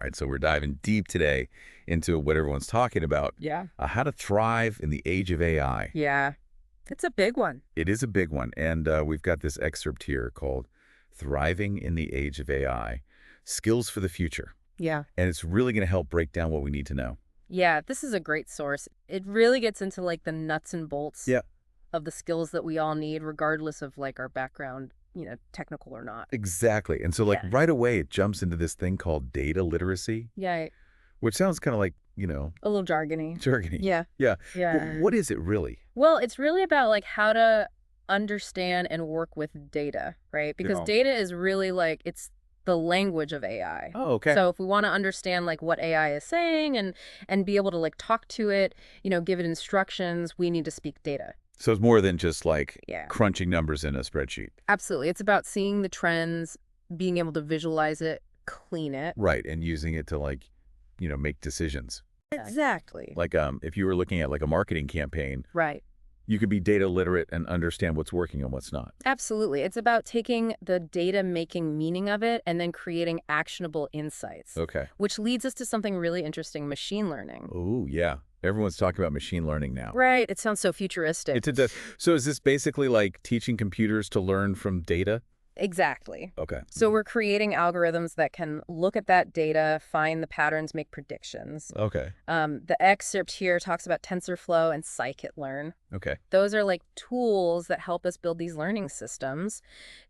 right, so we're diving deep today into what everyone's talking about, Yeah. how to thrive in the age of AI. Yeah. It's a big one. It is a big one, and we've got this excerpt here called Thriving in the Age of AI, Skills for the Future. Yeah. And it's really going to help break down what we need to know. Yeah, this is a great source. It really gets into like the nuts and bolts Yeah. of the skills that we all need, regardless of like our background, technical or not. Exactly. And so like Yeah. right away, it jumps into this thing called data literacy, Yeah. which sounds kind of like, A little jargony. jargony. Yeah. Yeah. Yeah. But what is it really? Well, it's really about like how to understand and work with data, right? Because Yeah. data is really like it's the language of AI. Oh, okay. So if we want to understand like what AI is saying and be able to like talk to it, give it instructions, we need to speak data. So it's more than just like Yeah. crunching numbers in a spreadsheet. Absolutely. It's about seeing the trends, being able to visualize it, clean it. Right. And using it to like, make decisions. Exactly. Like if you were looking at like a marketing campaign, Right. you could be data literate and understand what's working and what's not. Absolutely. It's about taking the data, making meaning of it, and then creating actionable insights, Okay. which leads us to something really interesting, machine learning. Oh, yeah. Everyone's talking about machine learning now. Right. It sounds so futuristic. It does. So is this basically like teaching computers to learn from data? Exactly. Okay. So we're creating algorithms that can look at that data, find the patterns, make predictions. Okay. The excerpt here talks about TensorFlow and scikit-learn. Okay. Those are like tools that help us build these learning systems.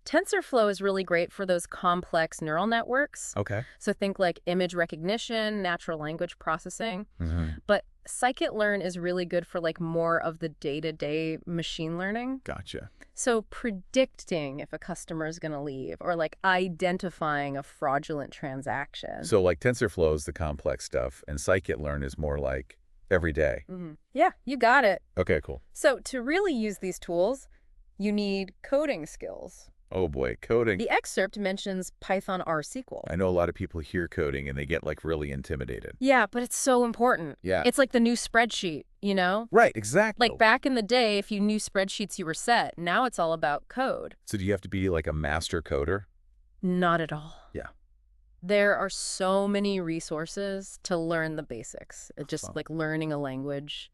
TensorFlow is really great for those complex neural networks. Okay. So think like image recognition, natural language processing. Mm-hmm. But scikit-learn is really good for like more of the day-to-day machine learning. Gotcha. So predicting if a customer is going to leave or like identifying a fraudulent transaction. So like TensorFlow is the complex stuff and scikit-learn is more like every day. Yeah, you got it. Okay, cool. So to really use these tools, you need coding skills. Oh boy, coding. The excerpt mentions Python RSQL. I know a lot of people hear coding and they get like really intimidated. Yeah, but it's so important. Yeah. It's like the new spreadsheet, Right, exactly. Like back in the day, if you knew spreadsheets, you were set. Now it's all about code. So do you have to be like a master coder? Not at all. Yeah. There are so many resources to learn the basics. Just like learning a language.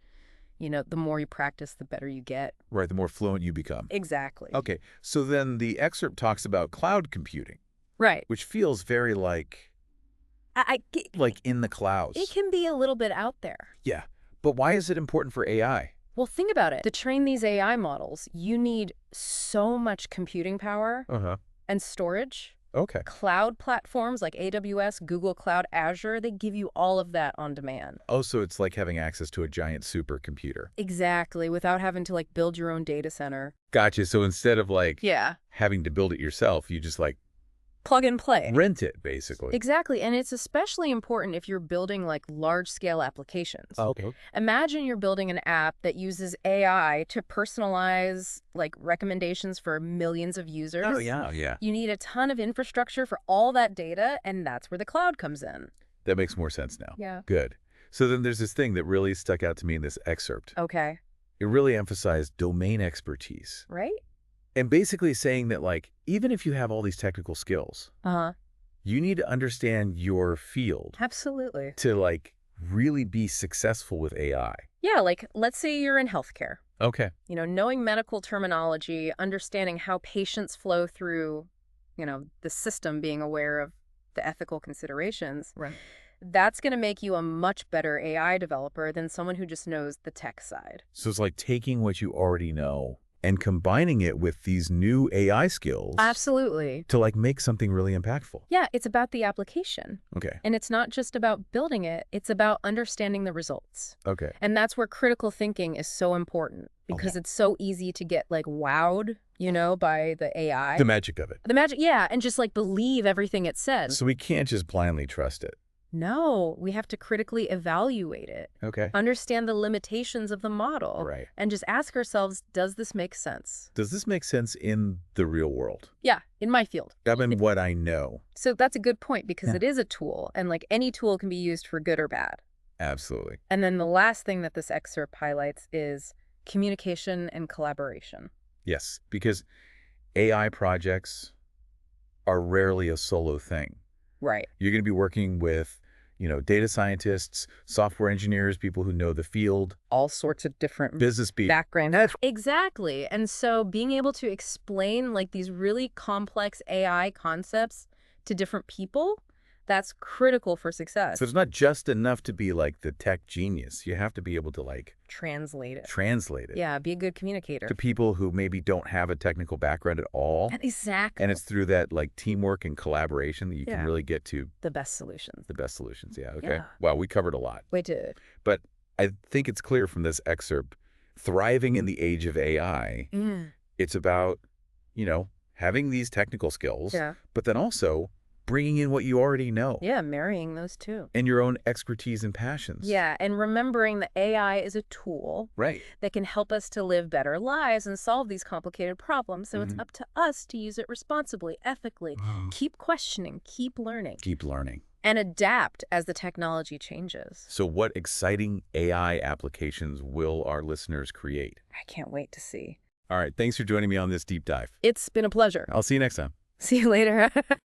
The more you practice, the better you get. Right, the more fluent you become. Exactly. Okay, so then the excerpt talks about cloud computing, Right. which feels very like in the clouds. It can be a little bit out there. Yeah, but why is it important for AI? Well, think about it. To train these AI models, you need so much computing power Uh-huh. and storage. Okay. Cloud platforms like AWS, Google Cloud, Azure, they give you all of that on demand. Oh, so it's like having access to a giant supercomputer. Exactly, without having to like build your own data center. Gotcha, so instead of like Yeah. having to build it yourself, you just like Plug and play. rent it, basically. Exactly, and it's especially important if you're building like large-scale applications. Okay. Imagine you're building an app that uses AI to personalize like recommendations for millions of users. Oh, yeah. You need a ton of infrastructure for all that data, and that's where the cloud comes in. That makes more sense now. Yeah. Good. So then there's this thing that really stuck out to me in this excerpt. Okay. It really emphasized domain expertise. Right? And basically saying that, like, even if you have all these technical skills, Uh-huh. you need to understand your field Absolutely. to, like, really be successful with AI. Yeah, like let's say you're in healthcare. Okay. Knowing medical terminology, understanding how patients flow through, the system, being aware of the ethical considerations. Right. That's going to make you a much better AI developer than someone who just knows the tech side. So it's like taking what you already know and combining it with these new AI skills. Absolutely. To, like, make something really impactful. Yeah, it's about the application. Okay. And it's not just about building it, it's about understanding the results. Okay. And that's where critical thinking is so important because it's so easy to get like wowed, by the AI. The magic of it. The magic, yeah, and just like believe everything it says. So we can't just blindly trust it. No, we have to critically evaluate it. Okay. Understand the limitations of the model. Right. And just ask ourselves, does this make sense? Does this make sense in the real world? Yeah, in my field. I mean, what I know. So that's a good point because Yeah. it is a tool, and like any tool can be used for good or bad. Absolutely. And then the last thing that this excerpt highlights is communication and collaboration. Yes, because AI projects are rarely a solo thing. Right. You're going to be working with data scientists, software engineers, people who know the field, All sorts of different business people. backgrounds. Exactly. And so being able to explain like these really complex AI concepts to different people, that's critical for success. So it's not just enough to be like the tech genius. You have to be able to like Translate it. translate it Yeah, be a good communicator. to people who maybe don't have a technical background at all. Exactly. And it's through that like teamwork and collaboration that you can Yeah. really get to The best solutions. the best solutions. Yeah. Okay. Yeah. Wow. We covered a lot. We did. But I think it's clear from this excerpt, thriving in the age of AI, it's about, having these technical skills, Yeah. but then also bringing in what you already know Yeah, marrying those two. and your own expertise and passions. Yeah, and remembering that AI is a tool Right. that can help us to live better lives and solve these complicated problems. So it's up to us to use it responsibly, ethically. Keep questioning, keep learning, Keep learning. and adapt as the technology changes. So what exciting AI applications will our listeners create? I can't wait to see. All right. Thanks for joining me on this deep dive. It's been a pleasure. I'll see you next time. See you later.